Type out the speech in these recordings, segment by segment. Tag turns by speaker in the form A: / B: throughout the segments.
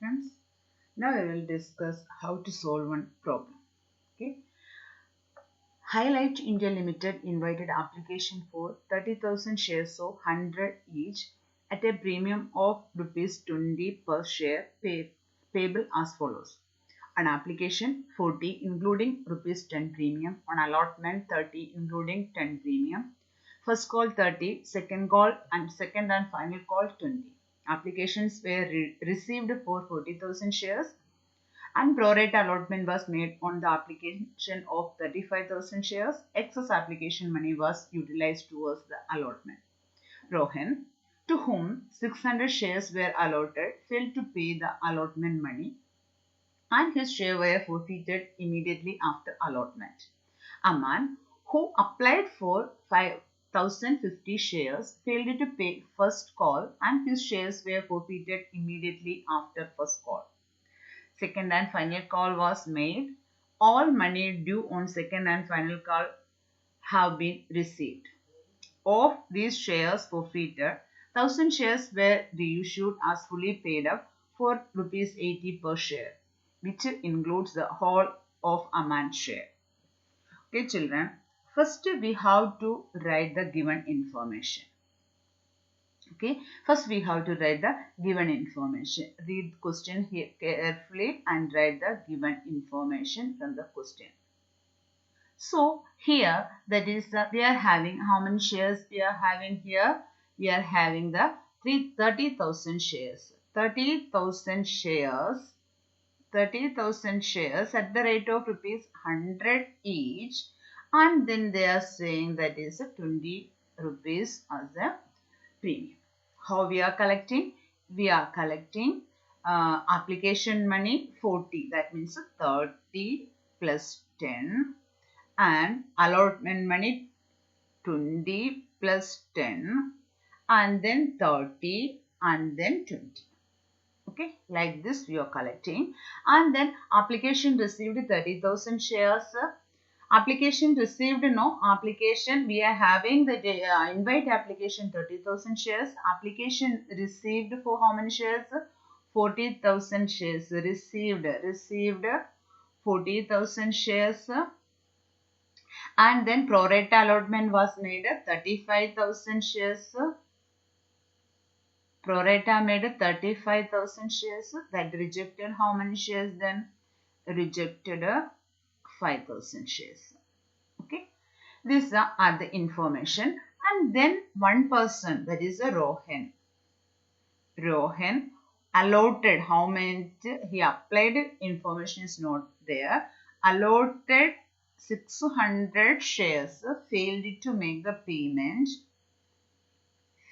A: friends. Now I will discuss how to solve one problem. Okay. Highlight India Limited invited application for 30,000 shares of 100 each at a premium of rupees 20 per share payable as follows. On application 40 including rupees 10 premium, on allotment 30 including 10 premium, first call 30, second call and second and final call 20. Applications were received for 40,000 shares and pro rata allotment was made on the application of 35,000 shares. Excess application money was utilized towards the allotment. Rohan, to whom 600 shares were allotted, failed to pay the allotment money and his share were forfeited immediately after allotment. Aman, who applied for 5,050 shares, failed to pay first call and his shares were forfeited immediately after first call. Second and final call was made. All money due on second and final call have been received. Of these shares forfeited, 1,000 shares were reissued as fully paid up for rupees 80 per share, which includes the whole of Aman's share. Okay, children. First, we have to write the given information. Okay, first we have to write the given information. Read the question here carefully and write the given information from the question. So here, that is we are having how many shares we are having here? We are having the 30,000 shares. 30,000 shares. 30,000 shares at the rate of rupees 100 each, and then they are saying that is 20 rupees as a premium. How we are collecting? We are collecting application money 40, that means 30 plus 10, and allotment money 20 plus 10, and then 30 and then 20. Okay, like this we are collecting. And then application received 30,000 shares. Application received, no application, we are having the invite application 30,000 shares. Application received for how many shares? 40,000 shares. Received 40,000 shares. And then pro rata allotment was made 35,000 shares. Pro rata made 35,000 shares. That rejected how many shares then? Rejected 5,000 shares. Okay. These are the information. And then one person, that is a Rohan. Rohan allotted how many he applied, information is not there. Allotted 600 shares, failed to make the payment.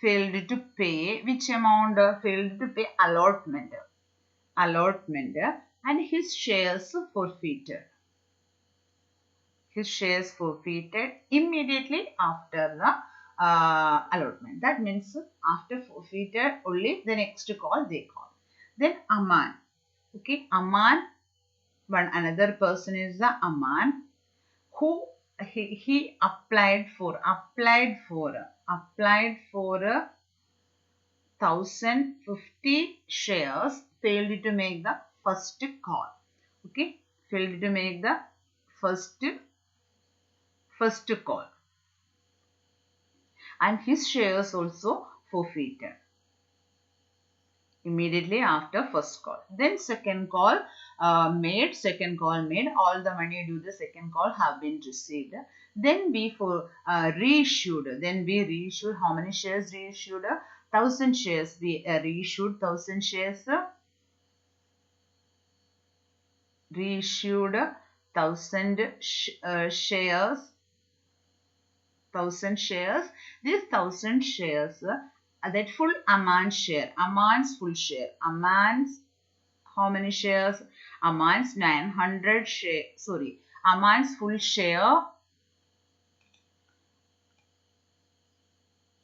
A: Failed to pay, which amount? Failed to pay allotment. Allotment, and his shares forfeited. His shares forfeited immediately after the allotment. That means after forfeited only the next call they call. Then Aman. Okay, Aman, one another person is the Aman, who he applied for 1,050 shares, failed to make the first call. Okay, failed to make the first call, and his shares also forfeited immediately after first call. Then second call made. All the money due the second call have been received. Then we reissued. Then we reissued how many shares reissued? 1,000 shares. We reissued 1,000 shares. Reissued 1,000 shares. 1,000 shares. These 1,000 shares, that full Aman's share. Aman's full share. Aman's how many shares? Aman's 900 share. Sorry. Aman's full share.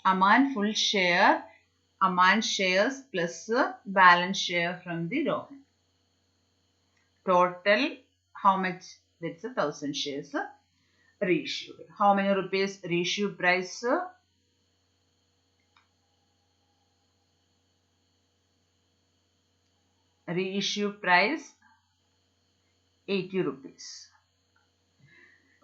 A: Aman full share. Aman shares plus balance share from the Rohan. Total how much? That's 1,000 shares reissued. How many rupees reissue price? reissue price 80 rupees.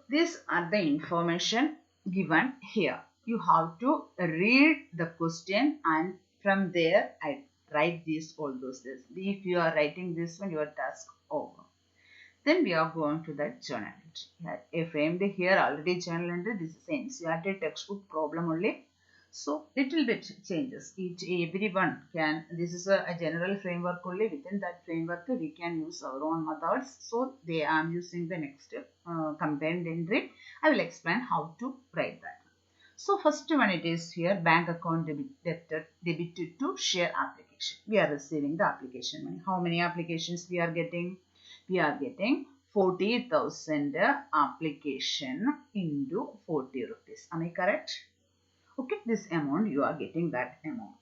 A: These are the information given here. You have to read the question and from there I write all those things. If you are writing this one, your task over. Then we are going to the journal entry. A framed here already journal entry. This is NCERT textbook problem only. So little bit changes. Everyone can. This is a general framework only. Within that framework, we can use our own methods. So I am using the next combined entry. I will explain how to write that. So first one it is here, bank account debited to share application. We are receiving the application money. How many applications we are getting? We are getting 40,000 application into 40 rupees. Am I correct? Okay, this amount you are getting that amount.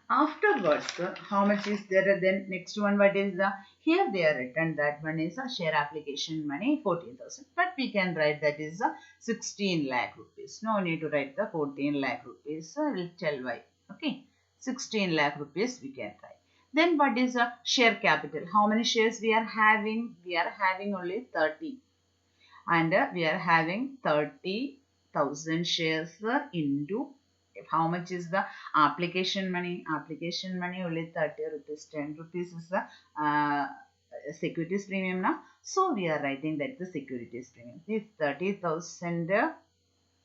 A: Afterwards, how much is there? Then next one, what is the, here they are written that one is a share application money 14,000, but we can write that is a 16 lakh rupees. No need to write the 14 lakh rupees. I will tell why. Okay, 16 lakh rupees we can write. Then what is a share capital? How many shares we are having? We are having only 30, and we are having 30,000 shares into, how much is the application money? Application money only 30 rupees. 10 rupees is the securities premium now. So we are writing that the securities premium. This 30,000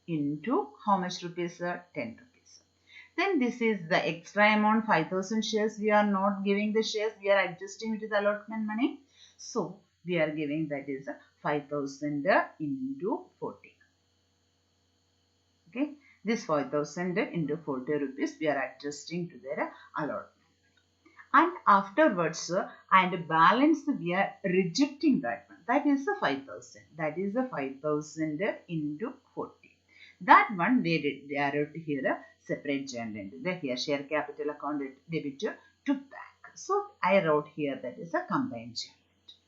A: into how much rupees? 10 rupees. Then this is the extra amount, 5,000 shares. We are not giving the shares. We are adjusting it to the allotment money. So we are giving that is 5,000 into 40. Okay. This 5,000 into 40 rupees we are adjusting to their allotment. And afterwards, and balance we are rejecting that one. That is the 5,000. That is the 5,000 into 40. That one they are here a separate journal entry. Here share capital account debit to bank. So I wrote here that is a combined journal entry.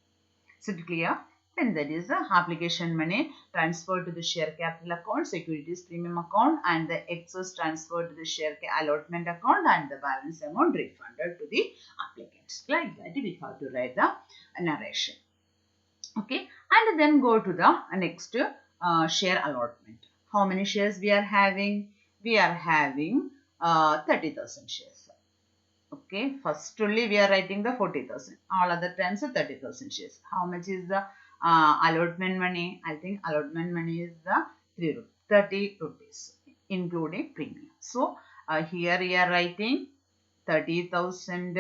A: Is it clear? Then that is the application money transferred to the share capital account, securities premium account, and the excess transferred to the share allotment account, and the balance amount refunded to the applicants. Like that we have to write the narration. Okay, and then go to the next share allotment. How many shares we are having? We are having 30,000 shares. Okay, first only we are writing the 40,000. All other times 30,000 shares. How much is the allotment money? I think allotment money is the 30 rupees including premium. So here we are writing 30,000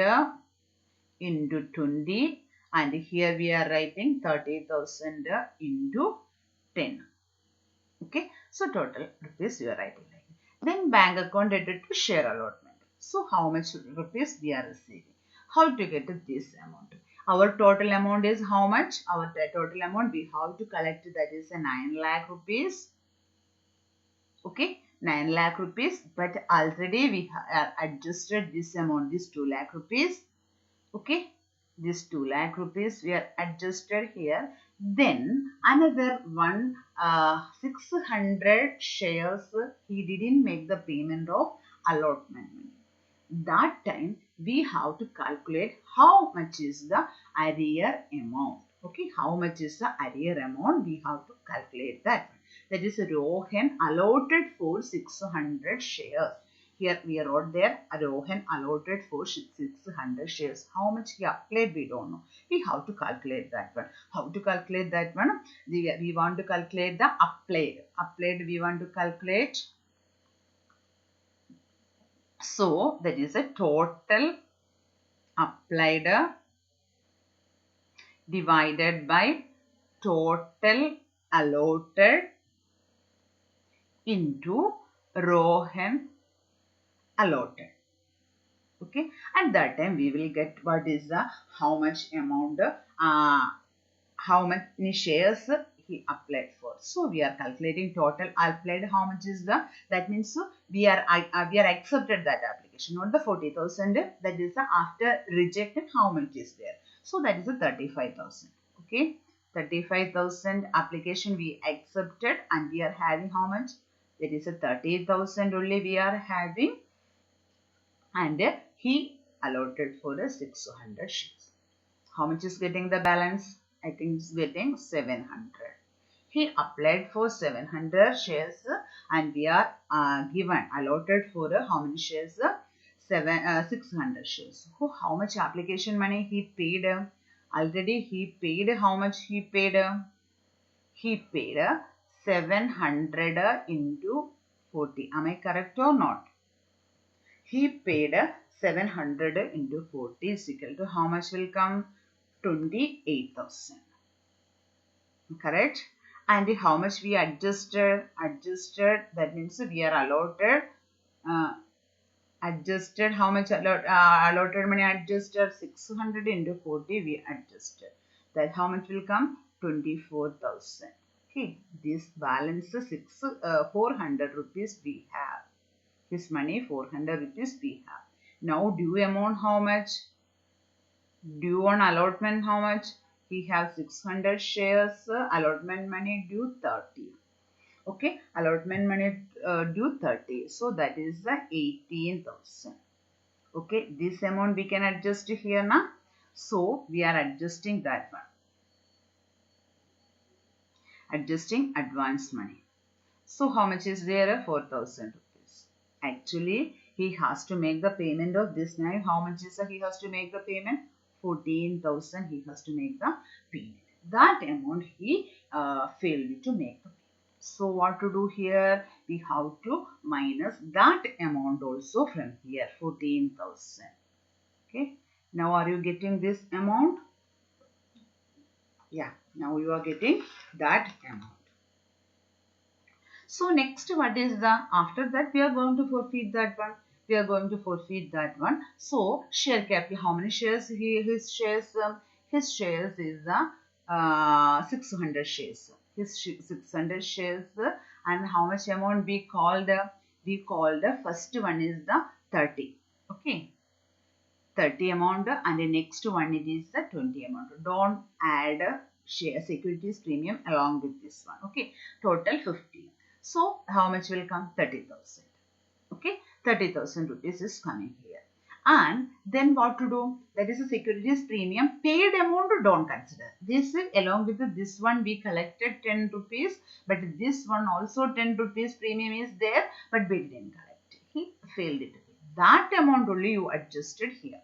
A: into 20, and here we are writing 30,000 into 10. Okay, so total rupees we are writing like that. Then bank account debited to share allotment. So how much rupees we are receiving? How to get this amount? Our total amount is how much? Our total amount we have to collect, that is 9 lakh rupees. Okay, 9 lakh rupees. But already we have adjusted this amount, this 2 lakh rupees. Okay, this 2 lakh rupees we are adjusted here. Then another one 600 shares he didn't make the payment of allotment. That time we have to calculate how much is the arrear amount. Okay, how much is the arrear amount? We have to calculate that. That is Rohan allotted for 600 shares. Here we wrote there Rohan allotted for 600 shares. How much he applied we don't know. We have to calculate that one. How to calculate that one? We want to calculate the applied. Applied we want to calculate. So that is a total applied divided by total allotted into Rohan allotted. Okay, and that time we will get what is the how much amount, how many shares he applied for. So we are calculating total applied. How much is the? That means we are accepted that application, not the 40,000. That is the after rejected how much is there. So that is the 35,000. Okay, 35,000 application we accepted, and we are having how much? That is a 30,000 only we are having, and he allotted for the 600 shares. How much is getting the balance? I think it's getting 700. He applied for 700 shares and we are given allotted for how many shares? 600 shares. So how much application money he paid? Already he paid. How much he paid? He paid 700 into 40. Am I correct or not? He paid 700 into 40 is equal to how much will come? 28,000. Correct? And how much we adjusted? That means we are allotted. Adjusted how much allotted money adjusted? 600 into 40 we adjusted. That how much will come? 24,000. Okay, this balance 400 rupees we have. His money 400 rupees we have. Now due amount how much? Due on allotment how much? He have 600 shares. Allotment money due 30. Okay, allotment money due 30. So that is the 18,000. Okay, this amount we can adjust here now. So we are adjusting that one. Adjusting advance money. So how much is there? 4,000 rupees. Actually, he has to make the payment of this now. How much is he has to make the payment? 14,000 he has to make the payment. That amount he failed to make the payment. So what to do here? We have to minus that amount also from here, 14,000. Okay. Now are you getting this amount? Yeah. Now you are getting that amount. So next what is the, after that we are going to forfeit that one. We are going to forfeit that one. So share capital, how many shares his shares is the 600 shares. His 600 shares and how much amount we called? We called the first one is the 30. Okay. 30 amount and the next one it is the 20 amount. Don't add share securities premium along with this one. Okay. Total 15. So how much will come? 30,000. Okay. 30,000 rupees is coming here. And then what to do? That is a securities premium. Paid amount don't consider. This is along with this one we collected 10 rupees. But this one also 10 rupees premium is there. But we didn't collect. He failed it. That amount only you adjusted here.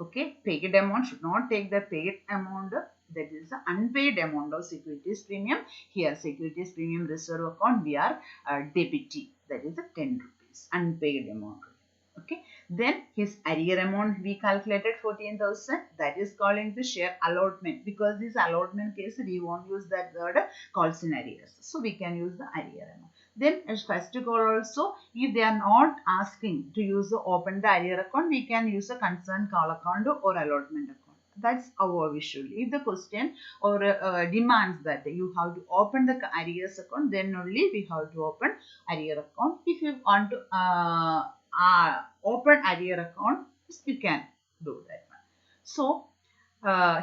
A: Okay. Paid amount should not take the paid amount. That is the unpaid amount of securities premium. Here securities premium reserve account we are debiting. That is the 10 rupees. Unpaid amount. Okay. Then his arrear amount we calculated 14,000. That is calling the share allotment. Because this allotment case we won't use that word calls in arrears. So we can use the arrear amount. Then as first call also, if they are not asking to use the open the arrear account, we can use a concerned call account or allotment account. That's our visual. If the question or demands that you have to open the arrears account, then only we have to open arrear account. If you want to open arrear account, you can do that one. So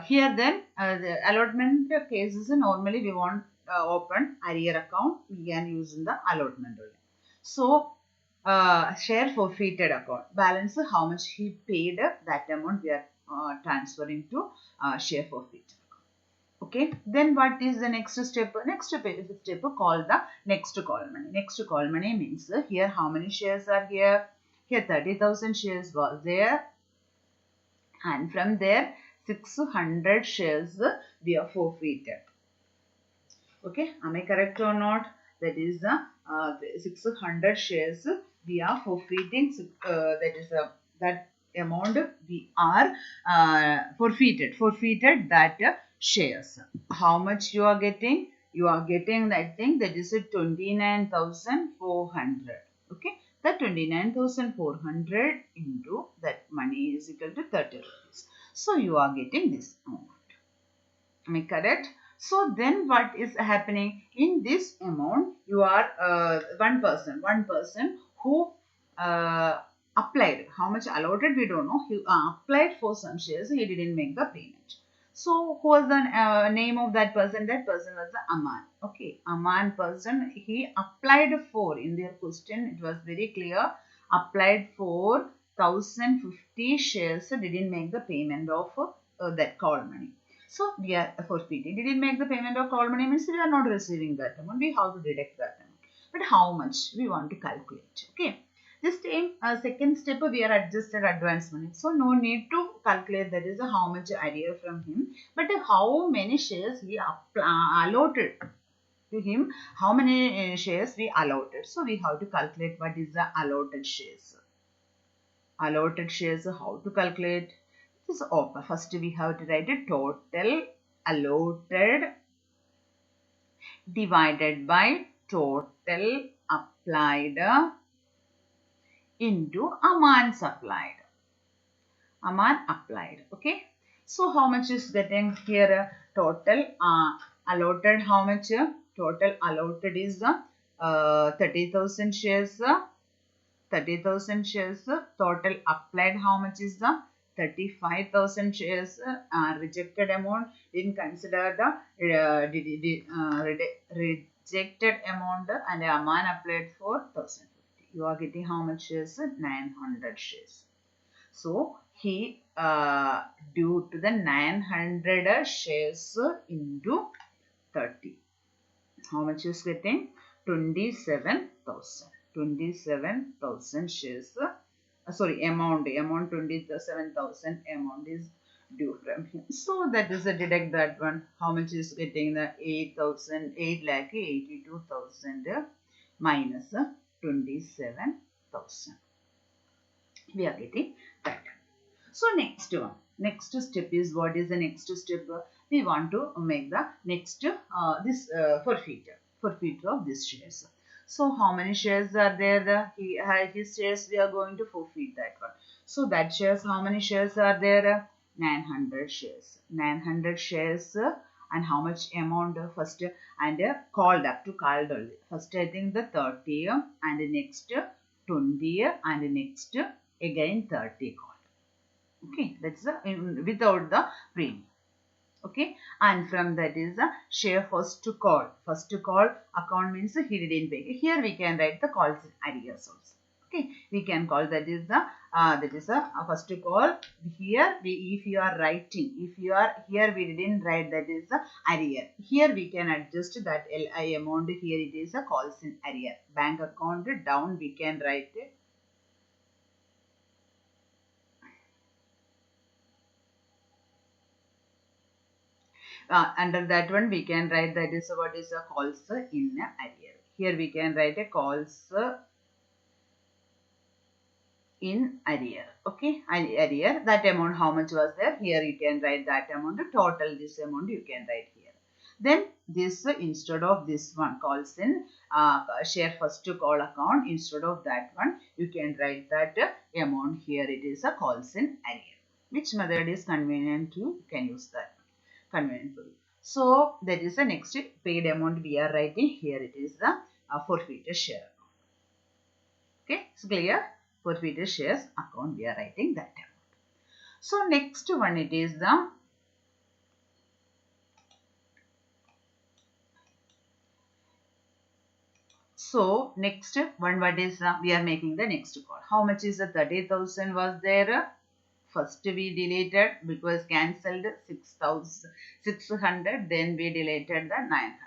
A: here then the allotment cases normally we want open arrear account, we can use in the allotment only. So share forfeited account, balance how much he paid, that amount we are transferring to share forfeited account. Okay, then what is the next step? Next step called the next call money. Next call money means here how many shares are here? Here 30,000 shares was there, and from there 600 shares we are forfeited. Okay, am I correct or not? That is the 600 shares we are forfeiting. That is that amount we are forfeited that shares. How much you are getting? You are getting that thing, that is 29,400. Okay, that 29,400 into that money is equal to 30 rupees. So you are getting this amount. Am I correct? So then what is happening? In this amount, you are one person who applied. How much allotted we don't know. He applied for some shares. He didn't make the payment. So who was the name of that person? That person was the Aman. Okay, Aman person. He applied for, in their question it was very clear, applied for 1050 shares didn't make the payment of that call money. So we are forfeiting. Didn't make the payment of call money means we are not receiving that amount. We have to deduct that amount. But how much we want to calculate? Okay. This time, second step, we are adjusted advance money. So no need to calculate that is how much arrear from him, but how many shares we allotted to him, how many shares we allotted. So we have to calculate what is the allotted shares. Allotted shares, how to calculate? This is open. First we have to write a total allotted divided by total applied into amount supplied. Amount applied. Okay. So how much is getting here? Total allotted, how much? Total allotted is 30,000 shares. 30,000 shares. Total applied, how much is the 35,000 shares. Rejected amount, didn't consider the rejected amount and amount applied for 1,050. You are getting how much shares? 900 shares. So he due to the 900 shares into 30. How much is getting? 27,000. 27,000 shares. Sorry, amount 27,000 amount is due from him. So that is a deduct that one. How much is getting? The 8,82,000 minus 27,000. We are getting that. So next one. Next step is, what is the next step? We want to make the next forfeiture of these shares. So how many shares are there? His shares we are going to forfeit that one. So that shares, how many shares are there? 900 shares. 900 shares and how much amount first and called up to called only. First I think the 30 and the next 20 and the next again 30 called. Okay, that's without the premium. Okay, and from that is the share first to call. First to call account means he didn't pay. Here we can write the calls in arrears also. Okay, we can call that is the first to call. Here if you are writing, if you are here we didn't write that is the arrear. Here we can adjust that LI amount. Here it is a calls in arrear. Bank account down we can write it. Under that one we can write that is what is a calls in arrear. Here we can write a calls in arrear. Okay, arrear, that amount how much was there? Here you can write that amount. Total this amount you can write here. Then this instead of this one calls in share first to call account, instead of that one you can write that amount. Here it is a calls in arrear. Which method is convenient to you can use that. Convenient for you. So that is the next paid amount we are writing. Here it is the forfeited share account. Okay, it's clear? Forfeited shares account we are writing that amount. So next one it is the next one, what is we are making the next call. How much is the 30,000 was there? First we deleted because cancelled 6,600, then we deleted the 900.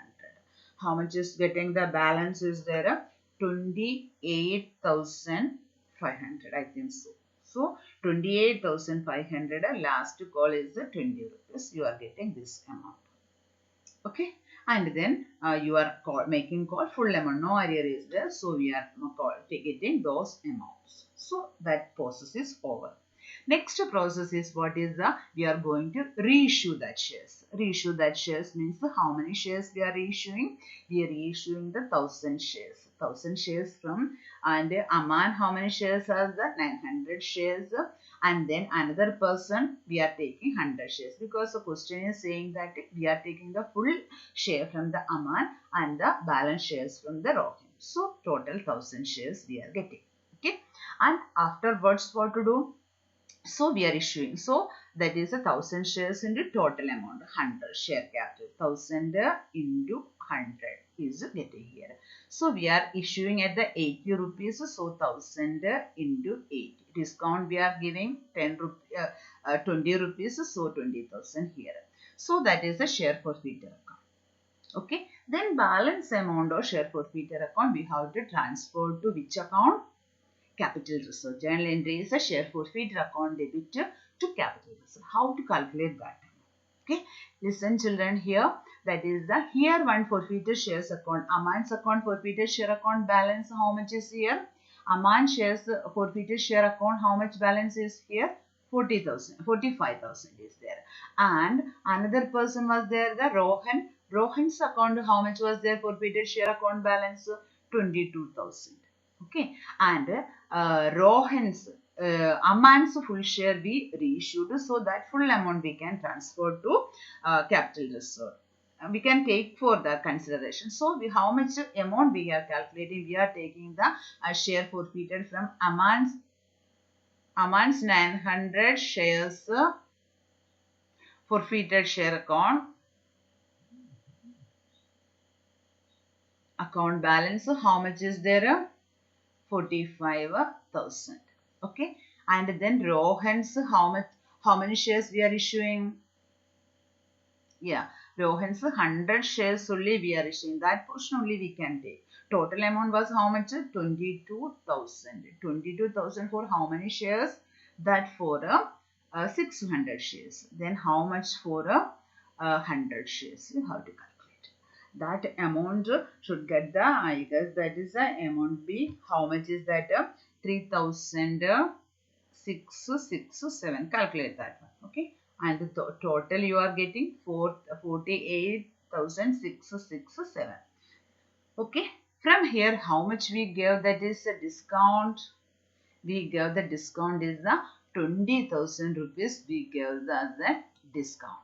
A: How much is getting the balance is there? 28,500 I think so. So 28,500 last call is 20 rupees. You are getting this amount. Okay, and then you are making call full amount, no arrear is there. So we are getting those amounts. So that process is over. Next process is what is we are going to reissue that shares. Reissue that shares means how many shares we are reissuing? We are reissuing the 1,000 shares. 1,000 shares from, and amount how many shares are the 900 shares, and then another person we are taking 100 shares, because the question is saying that we are taking the full share from the Aman and the balance shares from the Rohim. So total 1,000 shares we are getting. Okay, and afterwards what to do? So we are issuing. So that is 1,000 shares into total amount 100 share capital. 1,000 into 100 is getting here. So we are issuing at the 80 rupees. So 1,000 into 80. discount we are giving 20 rupees, so 20,000 here. So that is the share forfeiture account. Okay, then balance amount of share forfeiture account we have to transfer to which account? Capital reserve. Journal entry is a share forfeiture account debit to capital reserve. How to calculate that? Okay, listen children here. That is the here one forfeited shares account. Aman's account forfeited share account balance. How much is here? Aman shares forfeited share account. How much balance is here? 40,000, 45,000 is there. And another person was there, the Rohan. Rohan's account, how much was there forfeited share account balance? 22,000. Okay, and Rohan's Aman's full share we reissued, so that full amount we can transfer to capital reserve. We can take for the consideration. So how much amount we are calculating? We are taking the share forfeited from Aman's 900 shares forfeited share account balance. How much is there? 45,000. Okay, and then Rohan's how many shares we are issuing? Yeah, Rohan's 100 shares only we are issuing. That portion only we can take. Total amount was how much? 22,000. 22,000 for how many shares? That for 600 shares. Then how much for 100 shares? You have to calculate. That amount should get the, I guess that is the amount B. How much is that? 3,667. Calculate that one. Okay. And the total you are getting 48,667. Okay. From here, how much we gave? That is a discount. We gave the discount is the 20,000 rupees. We gave the discount.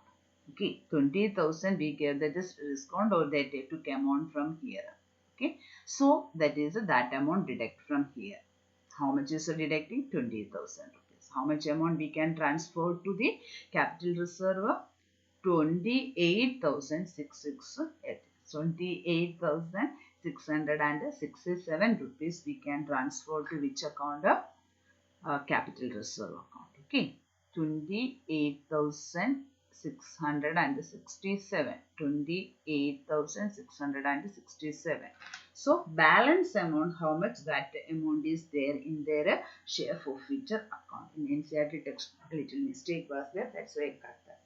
A: Okay, 20,000 we gave the discount, or they took amount from here. Okay, so that is that amount deduct from here. How much is deducting? 20,000 rupees. How much amount we can transfer to the capital reserve? 28,668. 28,667 rupees we can transfer to which account? Capital reserve account. Okay, 28,667. 28,667. So balance amount, how much that amount is there in their share forfeiture account. In NCERT text, little mistake was there. That's why I cut that.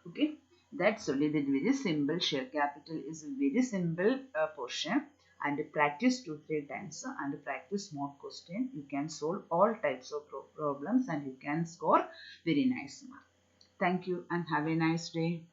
A: Okay, that's only the very simple. Share capital is a very simple portion. And practice 2-3 times and practice more question. You can solve all types of problems and you can score very nice mark. Thank you and have a nice day.